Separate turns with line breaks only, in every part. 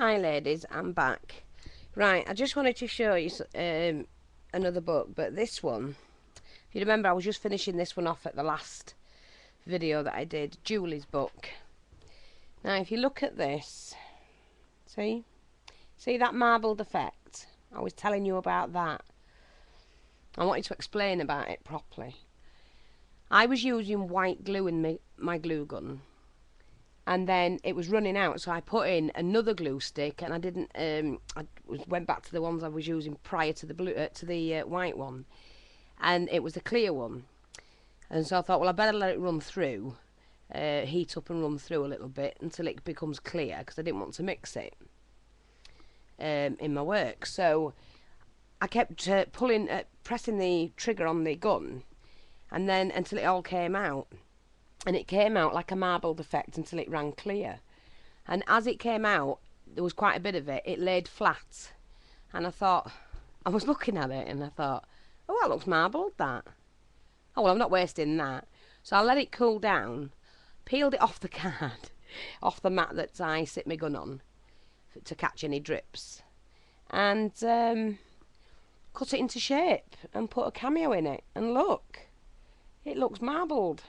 Hi ladies, I'm back. Right, I just wanted to show you another book, but this one, if you remember, I was just finishing this one off at the last video that I did, Julie's book. Now if you look at this, see that marbled effect? I was telling you about that. I wanted to explain about it properly. I was using white glue in my glue gun, and then it was running out, so I put in another glue stick, and I didn't. I went back to the ones I was using prior to the blue, white one, and it was a clear one. And so I thought, well, I better let it run through, heat up and run through a little bit until it becomes clear, because I didn't want to mix it in my work. So I kept pressing the trigger on the gun, and then until it all came out. And it came out like a marbled effect until it ran clear. And as it came out, there was quite a bit of it. It laid flat. And I thought, I was looking at it and I thought, oh, that looks marbled, that. Oh, well, I'm not wasting that. So I let it cool down, peeled it off the card, off the mat that I sit my gun on to catch any drips. And cut it into shape and put a cameo in it. And look, it looks marbled.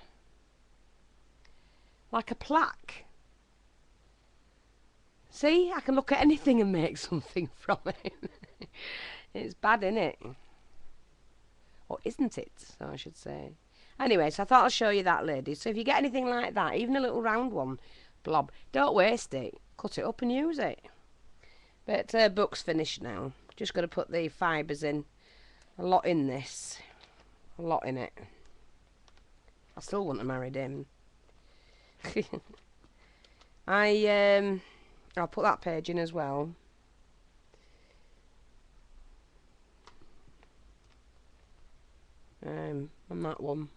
Like a plaque. See, I can look at anything and make something from it. It's bad, innit? Or isn't it? So I should say. Anyway, so I thought I'll show you that, ladies. So if you get anything like that, even a little round one, blob, don't waste it. Cut it up and use it. But book's finished now. Just got to put the fibres in. A lot in this. A lot in it. I still wouldn't have married him. I'll put that page in as well. On that one.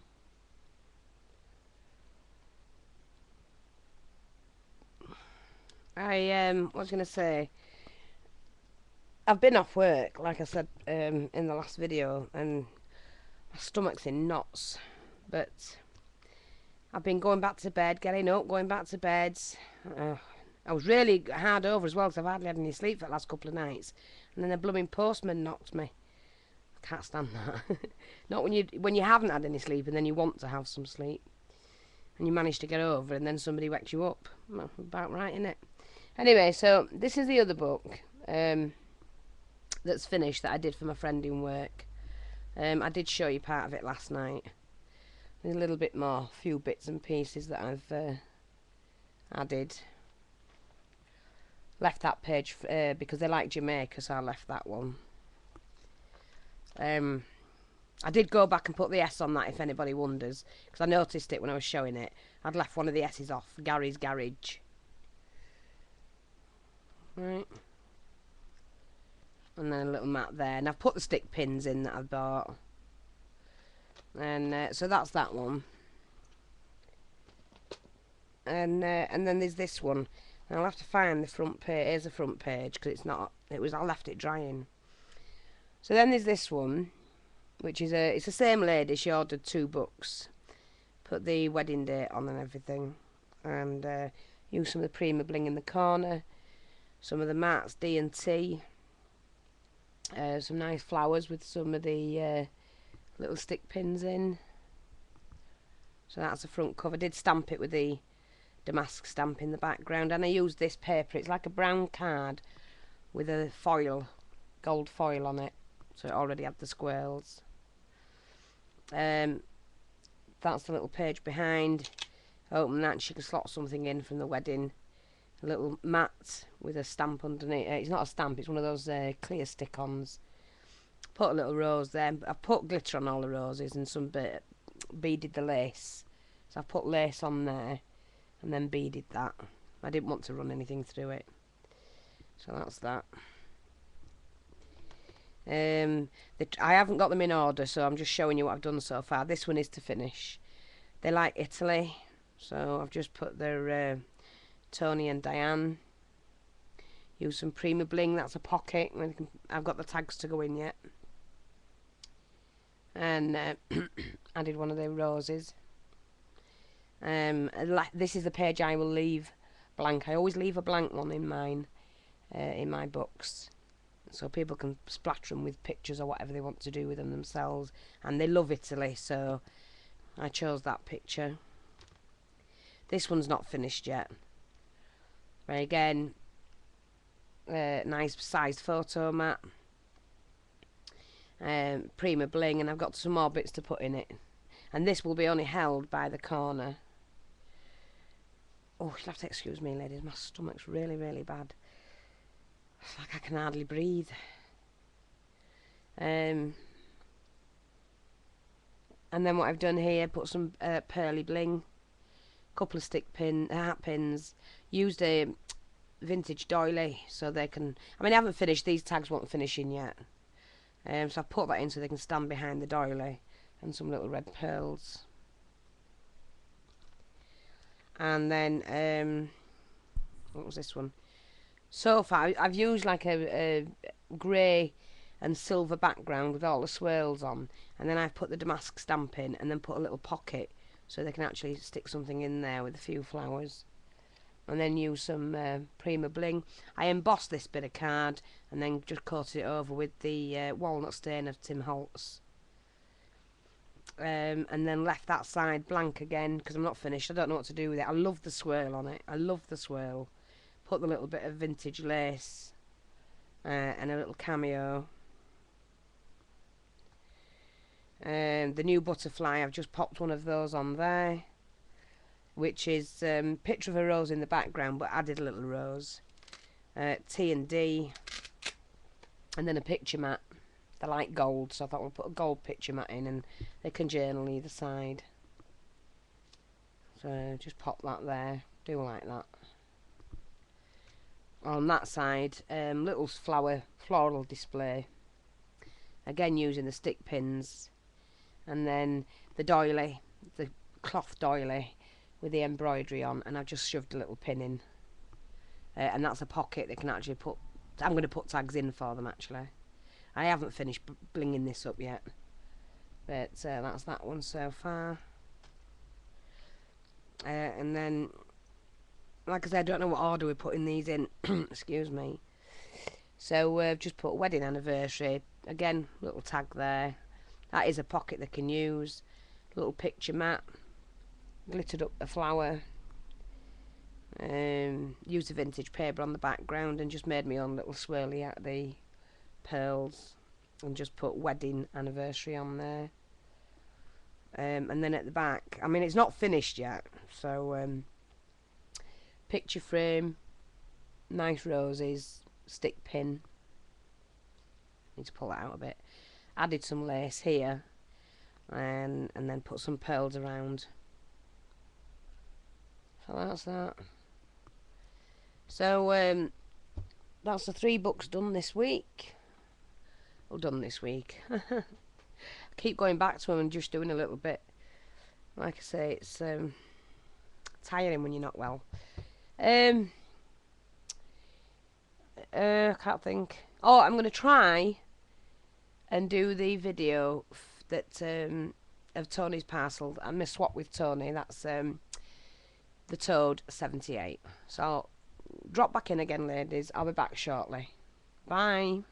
I was gonna say, I've been off work, like I said in the last video, and my stomach's in knots, but I've been going back to bed, getting up, going back to bed. I was really hard over as well, because I've hardly had any sleep for the last couple of nights. And then the blooming postman knocked me. I can't stand that. Not when you haven't had any sleep and then you want to have some sleep. And you manage to get over and then somebody wakes you up. Well, about right, innit? Anyway, so this is the other book that's finished that I did for my friend in work. I did show you part of it last night. There's a little bit more, few bits and pieces that I've added. Left that page because they like Jamaica, so I left that one. I did go back and put the S on that if anybody wonders, because I noticed it when I was showing it. I'd left one of the S's off, Gary's Garage. Right. And then a little mat there. And I've put the stick pins in that I bought. And so that's that one. And then there's this one. And I'll have to find the front page. Here's the front page, because it's not. I left it drying. So then there's this one, which is it's the same lady. She ordered 2 books, put the wedding date on and everything, and used some of the Prima Bling in the corner, some of the mats D&T, some nice flowers with some of the little stick pins in. So that's the front cover. I did stamp it with the damask stamp in the background, and I used this paper. It's like a brown card with a foil, gold foil on it, so it already had the squirrels. That's the little page behind. Open that and she can slot something in from the wedding. A little mat with a stamp underneath. It's not a stamp, it's one of those clear stick-ons. Put a little rose there. I put glitter on all the roses and some beaded the lace. So I put lace on there and then beaded that. I didn't want to run anything through it. So that's that. I haven't got them in order, so I'm just showing you what I've done so far. This one is to finish. They like Italy, so I've just put their Tony and Diane. Use some Prima Bling, that's a pocket. I've got the tags to go in yet. And added one of their roses. This is the page I will leave blank. I always leave a blank one in mine. in my books, so people can splatter them with pictures or whatever they want to do with them themselves. And they love Italy, so I chose that picture. This one's not finished yet. But again, nice sized photo mat, Prima bling, and I've got some more bits to put in it. And this will be only held by the corner. Oh, you'll have to excuse me, ladies, my stomach's really, really bad. It's like I can hardly breathe. And then what I've done here, put some pearly bling, couple of hat pins, used a vintage doily so they can, I mean I haven't finished, these tags won't finish in yet, so I've put that in so they can stand behind the doily, and some little red pearls. And then what was this one? So far I've used like a grey and silver background with all the swirls on, and then I've put the damask stamp in, and then put a little pocket so they can actually stick something in there with a few flowers. And then use some Prima bling. I embossed this bit of card and then just coated it over with the walnut stain of Tim Holtz. And then left that side blank again because I'm not finished. I don't know what to do with it. I love the swirl on it. I love the swirl. Put the little bit of vintage lace and a little cameo. The new butterfly, I've just popped one of those on there, which is picture of a rose in the background, but added a little rose. T&D, and then a picture mat. They're like gold, so I thought we'll put a gold picture mat in, and they can journal either side. So just pop that there. Do like that. On that side, little floral display. Again using the stick pins, and then the doily, the cloth doily with the embroidery on, and I've just shoved a little pin in, and that's a pocket they can actually put. I'm going to put tags in for them actually. I haven't finished blinging this up yet, but that's that one so far. And then, like I said, I don't know what order we're putting these in. Excuse me. So we've just put wedding anniversary. Again, little tag there. That is a pocket they can use. Little picture mat. Glittered up a flower. Used a vintage paper on the background and just made my own little swirly out of the pearls. And just put wedding anniversary on there. And then at the back, I mean it's not finished yet. So picture frame. Nice roses. Stick pin. Need to pull that out a bit. Added some lace here, and then put some pearls around. So that's that. So that's the 3 books done this week. Well, done this week. I keep going back to them and just doing a little bit. Like I say, it's tiring when you're not well. I can't think. Oh, I'm going to try and do the video that of Tony's parcel. I'm going to swap with Tony. That's the Toad 78. So I'll drop back in again, ladies. I'll be back shortly. Bye.